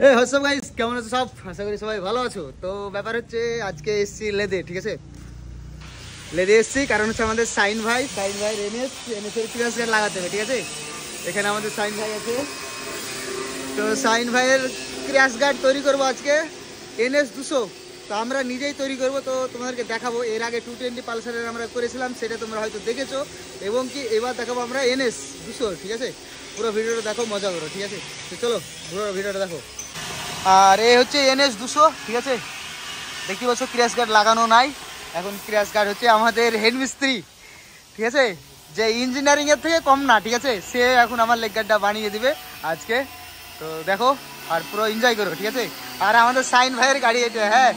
এই WhatsApp guys, কেমন আছো সব? আশা করি সবাই ভালো আছো। তো ব্যাপার হচ্ছে আজকে এসছি লেদে, ঠিক আছে? লেদে এসছি কারণ হচ্ছে আমাদের সাইন ভাই এনএসের ক্রাশ গার্ড লাগাতে হবে, ঠিক আছে? এখানে আমাদের সাইন ভাই আছে। তো সাইন ভাইয়ের ক্র্যাশ গার্ড তৈরি করবো আজকে NS 200। তো আমরা নিজেই তৈরি করব, তো তোমাদেরকে দেখাবো। এর আগে 220 পালসারের আমরা করেছিলাম, সেটা তোমরা হয়তো দেখেছো। এবং কি এবার দেখাবো আমরা NS 200, ঠিক আছে? পুরো ভিডিওটা দেখো, মজা করো, ঠিক আছে? তো চলো পুরো ভিডিওটা দেখো। আর এই হচ্ছে NS 200, ঠিক আছে? দেখতে পাচ্ছ ক্র্যাশ গার্ড লাগানো নাই। এখন ক্র্যাশ গার্ড হচ্ছে আমাদের হেড মিস্ত্রি, ঠিক আছে? যে ইঞ্জিনিয়ারিং এর থেকে কম না, ঠিক আছে? সে এখন আমার লেগ গার্ডটা বানিয়ে দিবে আজকে। তো দেখো আর পুরো এনজয় করো, ঠিক আছে? আর আমাদের সাইন ভাইয়ের গাড়ি এটা, হ্যাঁ।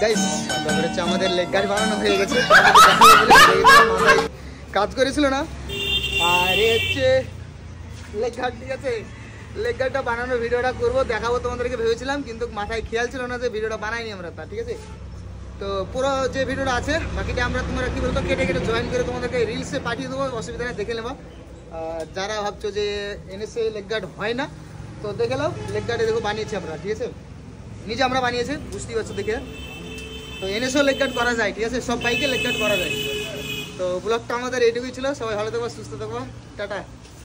গাইস, তারপরে হচ্ছে আমাদের লেগ গার্ড বানানো হয়ে গেছে। মাথায় কাজ করেছিল না। আর এই হচ্ছে লেগ গার্ড, ঠিক আছে? লেগ গার্ডটা বানানোর ভিডিওটা করবো, দেখাবো তোমাদেরকে ভেবেছিলাম, কিন্তু মাথায় খেয়াল ছিল না যে ভিডিওটা বানাইনি আমরা তা, ঠিক আছে? তো পুরো যে ভিডিওটা আছে বাকিটা আমরা তোমরা কি বলতো কেটে কেটে জয়েন করে তোমাদেরকে রিলসে পাঠিয়ে দেবো, অসুবিধা নেই, দেখে নেবা। যারা ভাবছো যে NSA লেগ গার্ড হয় না, তো দেখে নাও। লেগ গার্ডে দেখো বানিয়েছি আমরা, ঠিক আছে? নিজে আমরা বানিয়েছি, বুঝতেই পারছো দেখে। তো NSA লেগ গার্ড করা যায়, ঠিক আছে? সব বাইকে লেগ গার্ড করা যায়। তো ব্লগটা আমাদের এইটুকুই ছিল। সবাই ভালো থাকবো, সুস্থ থাকবো, টাটা।